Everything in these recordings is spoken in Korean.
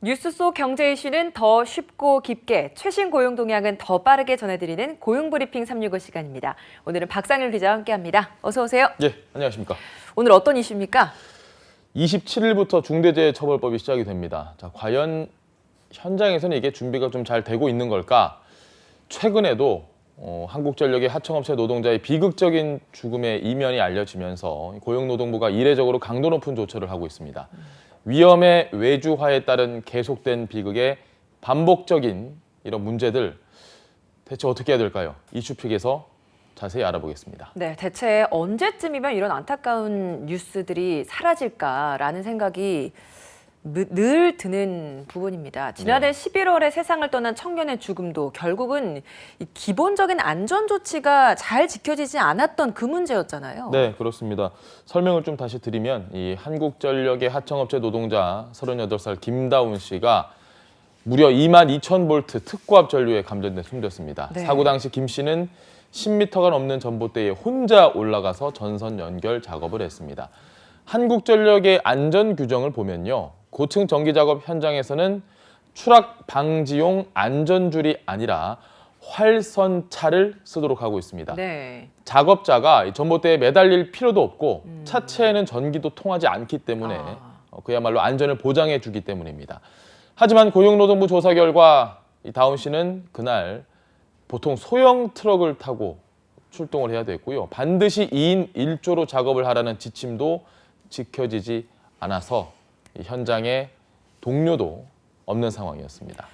뉴스 속 경제 이슈는 더 쉽고 깊게, 최신 고용 동향은 더 빠르게 전해드리는 고용브리핑 365 시간입니다. 오늘은 박상일 기자와 함께합니다. 어서 오세요. 예, 안녕하십니까. 오늘 어떤 이슈입니까? 27일부터 중대재해처벌법이 시작이 됩니다. 자, 과연 현장에서는 이게 준비가 좀 잘 되고 있는 걸까? 최근에도 한국전력의 하청업체 노동자의 비극적인 죽음의 이면이 알려지면서 고용노동부가 이례적으로 강도 높은 조처를 하고 있습니다. 위험의 외주화에 따른 계속된 비극의 반복적인 이런 문제들 대체 어떻게 해야 될까요? 이슈픽에서 자세히 알아보겠습니다. 네, 대체 언제쯤이면 이런 안타까운 뉴스들이 사라질까라는 생각이 늘 드는 부분입니다. 지난해 11월에 세상을 떠난 청년의 죽음도 결국은 이 기본적인 안전 조치가 잘 지켜지지 않았던 그 문제였잖아요. 네, 그렇습니다. 설명을 좀 다시 드리면 이 한국전력의 하청업체 노동자 38살 김다운 씨가 무려 22,000V 특고압 전류에 감전돼 숨졌습니다. 네. 사고 당시 김 씨는 10m가 넘는 전봇대에 혼자 올라가서 전선 연결 작업을 했습니다. 한국전력의 안전 규정을 보면요. 고층 전기 작업 현장에서는 추락 방지용 안전줄이 아니라 활선차를 쓰도록 하고 있습니다. 네. 작업자가 전봇대에 매달릴 필요도 없고 차체에는 전기도 통하지 않기 때문에 그야말로 안전을 보장해 주기 때문입니다. 하지만 고용노동부 조사 결과 이 다운 씨는 그날 보통 소형 트럭을 타고 출동을 해야 됐고요. 반드시 2인 1조로 작업을 하라는 지침도 지켜지지 않아서 현장에 동료도 없는 상황이었습니다.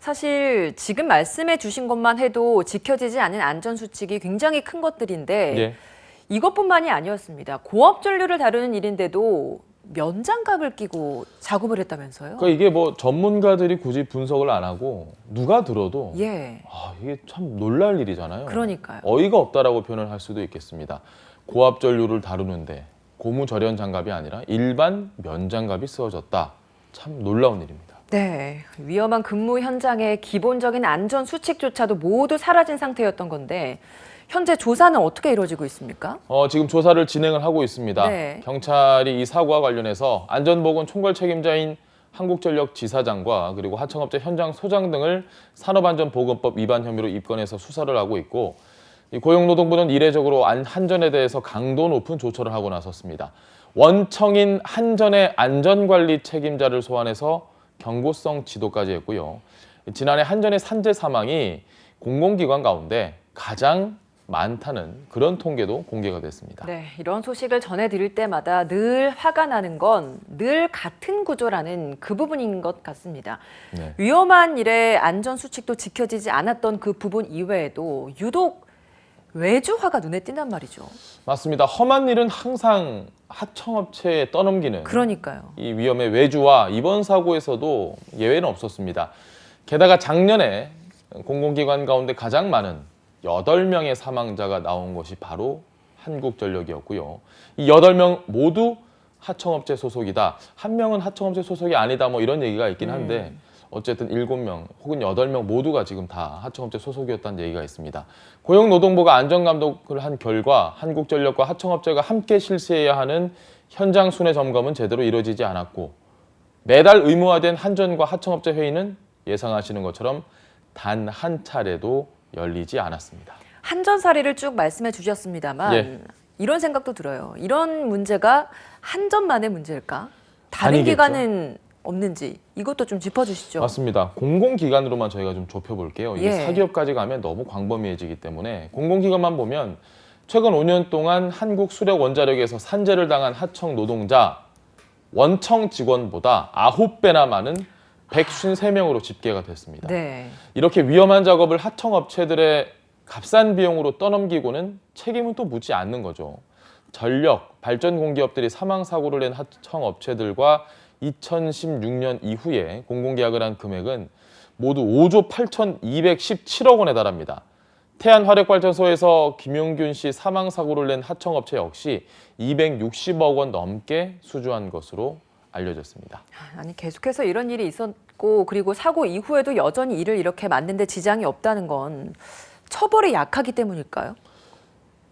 사실 지금 말씀해 주신 것만 해도 지켜지지 않은 안전수칙이 굉장히 큰 것들인데 예. 이것뿐만이 아니었습니다. 고압 전류를 다루는 일인데도 면장갑을 끼고 작업을 했다면서요? 그러니까 이게 뭐 전문가들이 굳이 분석을 안 하고 누가 들어도 예. 이게 참 놀랄 일이잖아요. 그러니까요. 어이가 없다라고 표현을 할 수도 있겠습니다. 고압 전류를 다루는데 고무절연 장갑이 아니라 일반 면장갑이 쓰여졌다. 참 놀라운 일입니다. 네, 위험한 근무 현장의 기본적인 안전 수칙조차도 모두 사라진 상태였던 건데 현재 조사는 어떻게 이루어지고 있습니까? 지금 조사를 진행을 하고 있습니다. 네. 경찰이 이 사고와 관련해서 안전보건 총괄 책임자인 한국전력 지사장과 그리고 하청업체 현장 소장 등을 산업안전보건법 위반 혐의로 입건해서 수사를 하고 있고 이 고용노동부는 이례적으로 한전에 대해서 강도 높은 조처를 하고 나섰습니다. 원청인 한전의 안전관리 책임자를 소환해서 경고성 지도까지 했고요. 지난해 한전의 산재 사망이 공공기관 가운데 가장 많다는 그런 통계도 공개가 됐습니다. 네, 이런 소식을 전해드릴 때마다 늘 화가 나는 건 늘 같은 구조라는 그 부분인 것 같습니다. 네. 위험한 일에 안전 수칙도 지켜지지 않았던 그 부분 이외에도 유독 외주화가 눈에 띈단 말이죠. 맞습니다. 험한 일은 항상 하청업체에 떠넘기는 그러니까요. 이 위험의 외주화 이번 사고에서도 예외는 없었습니다. 게다가 작년에 공공기관 가운데 가장 많은 8명의 사망자가 나온 것이 바로 한국전력이었고요. 이 8명 모두 하청업체 소속이다. 한 명은 하청업체 소속이 아니다. 뭐 이런 얘기가 있긴 한데 어쨌든 7명 혹은 8명 모두가 지금 다 하청업체 소속이었다는 얘기가 있습니다. 고용노동부가 안전감독을 한 결과 한국전력과 하청업체가 함께 실시해야 하는 현장 순회 점검은 제대로 이루어지지 않았고 매달 의무화된 한전과 하청업체 회의는 예상하시는 것처럼 단 한 차례도 열리지 않았습니다. 한전 사례를 쭉 말씀해 주셨습니다만 예. 이런 생각도 들어요. 이런 문제가 한전만의 문제일까? 다른 아니겠죠. 기관은 없는지 이것도 좀 짚어주시죠. 맞습니다. 공공기관으로만 저희가 좀 좁혀볼게요. 이게 예. 사기업까지 가면 너무 광범위해지기 때문에 공공기관만 보면 최근 5년 동안 한국수력원자력에서 산재를 당한 하청 노동자 원청 직원보다 9배나 많은 153명으로 집계가 됐습니다. 네. 이렇게 위험한 작업을 하청업체들의 값싼 비용으로 떠넘기고는 책임은 또 묻지 않는 거죠. 전력, 발전공기업들이 사망사고를 낸 하청업체들과 2016년 이후에 공공계약을 한 금액은 모두 5조 8,217억 원에 달합니다. 태안화력발전소에서 김용균 씨 사망사고를 낸 하청업체 역시 260억 원 넘게 수주한 것으로 알려졌습니다. 아니 계속해서 이런 일이 있었고 그리고 사고 이후에도 여전히 일을 이렇게 맡는데 지장이 없다는 건 처벌이 약하기 때문일까요?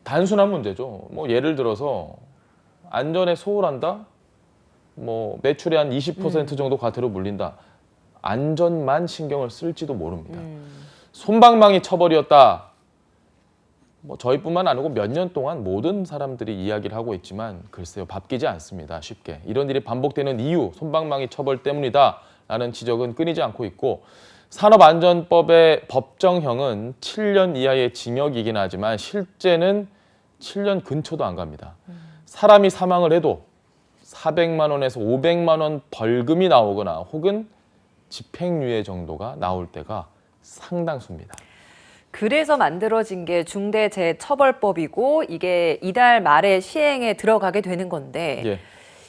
단순한 문제죠. 뭐 예를 들어서 안전에 소홀한다? 뭐 매출의 한 20% 정도 과태료 물린다. 안전만 신경을 쓸지도 모릅니다. 솜방망이 처벌이었다. 뭐 저희뿐만 아니고 몇 년 동안 모든 사람들이 이야기를 하고 있지만 글쎄요, 바뀌지 않습니다. 쉽게. 이런 일이 반복되는 이유, 솜방망이 처벌 때문이다라는 지적은 끊이지 않고 있고 산업안전법의 법정형은 7년 이하의 징역이긴 하지만 실제는 7년 근처도 안 갑니다. 사람이 사망을 해도 400만 원에서 500만 원 벌금이 나오거나 혹은 집행유예 정도가 나올 때가 상당수입니다. 그래서 만들어진 게 중대재해처벌법이고 이게 이달 말에 시행에 들어가게 되는 건데 예.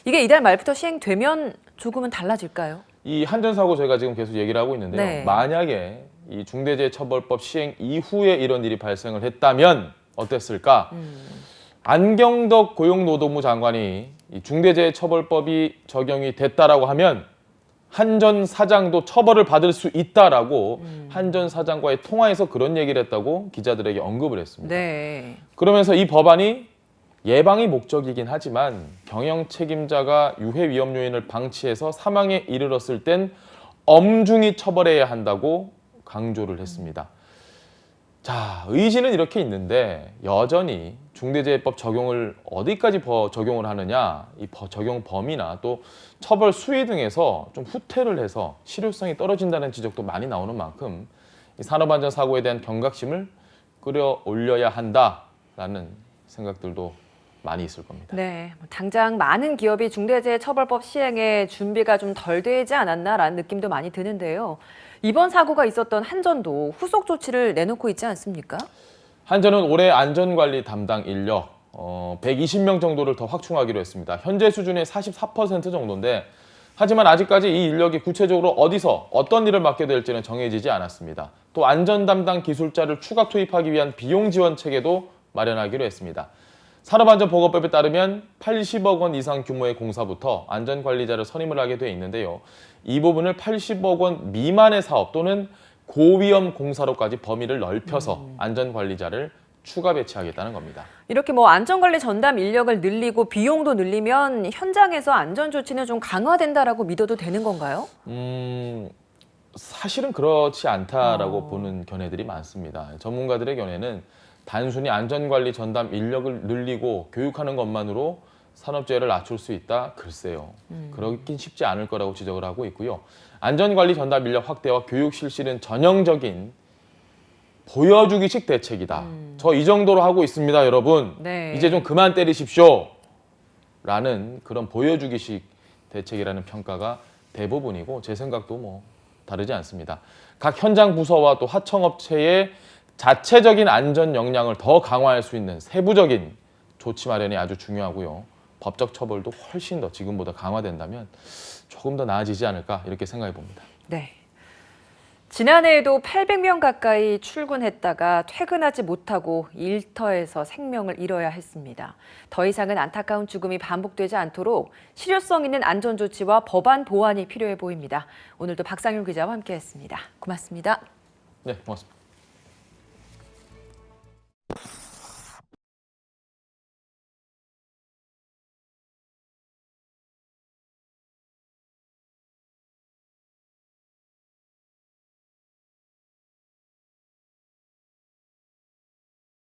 이게 이달 말부터 시행되면 조금은 달라질까요? 이 한전사고 저희가 지금 계속 얘기를 하고 있는데요. 네. 만약에 이 중대재해처벌법 시행 이후에 이런 일이 발생을 했다면 어땠을까? 안경덕 고용노동부 장관이 이 중대재해처벌법이 적용이 됐다라고 하면 한전 사장도 처벌을 받을 수 있다라고 한전 사장과의 통화에서 그런 얘기를 했다고 기자들에게 언급을 했습니다. 네. 그러면서 이 법안이 예방이 목적이긴 하지만 경영 책임자가 유해 위험 요인을 방치해서 사망에 이르렀을 땐 엄중히 처벌해야 한다고 강조를 했습니다. 자, 의지는 이렇게 있는데 여전히 중대재해법 적용을 어디까지 적용을 하느냐, 이 적용 범위나 또 처벌 수위 등에서 좀 후퇴를 해서 실효성이 떨어진다는 지적도 많이 나오는 만큼 이 산업안전사고에 대한 경각심을 끌어올려야 한다라는 생각들도 많이 있을 겁니다. 네, 당장 많은 기업이 중대재해처벌법 시행에 준비가 좀 덜 되지 않았나라는 느낌도 많이 드는데요. 이번 사고가 있었던 한전도 후속 조치를 내놓고 있지 않습니까? 한전은 올해 안전관리 담당 인력 120명 정도를 더 확충하기로 했습니다. 현재 수준의 44% 정도인데 하지만 아직까지 이 인력이 구체적으로 어디서 어떤 일을 맡게 될지는 정해지지 않았습니다. 또 안전 담당 기술자를 추가 투입하기 위한 비용 지원 체계도 마련하기로 했습니다. 산업안전보건법에 따르면 80억 원 이상 규모의 공사부터 안전관리자를 선임을 하게 돼 있는데요. 이 부분을 80억 원 미만의 사업 또는 고위험 공사로까지 범위를 넓혀서 안전관리자를 추가 배치하겠다는 겁니다. 이렇게 뭐 안전관리 전담 인력을 늘리고 비용도 늘리면 현장에서 안전조치는 좀 강화된다라고 믿어도 되는 건가요? 사실은 그렇지 않다라고 보는 견해들이 많습니다. 전문가들의 견해는 단순히 안전관리 전담 인력을 늘리고 교육하는 것만으로 산업재해를 낮출 수 있다? 글쎄요. 그러긴 쉽지 않을 거라고 지적을 하고 있고요. 안전관리 전담 인력 확대와 교육 실시는 전형적인 보여주기식 대책이다. 저 이 정도로 하고 있습니다, 여러분. 네. 이제 좀 그만 때리십시오. 라는 그런 보여주기식 대책이라는 평가가 대부분이고 제 생각도 뭐 다르지 않습니다. 각 현장 부서와 또 하청업체의 자체적인 안전 역량을 더 강화할 수 있는 세부적인 조치 마련이 아주 중요하고요. 법적 처벌도 훨씬 더 지금보다 강화된다면 조금 더 나아지지 않을까 이렇게 생각해 봅니다. 네. 지난해에도 800명 가까이 출근했다가 퇴근하지 못하고 일터에서 생명을 잃어야 했습니다. 더 이상은 안타까운 죽음이 반복되지 않도록 실효성 있는 안전조치와 법안 보완이 필요해 보입니다. 오늘도 박상윤 기자와 함께했습니다. 고맙습니다. 네, 고맙습니다.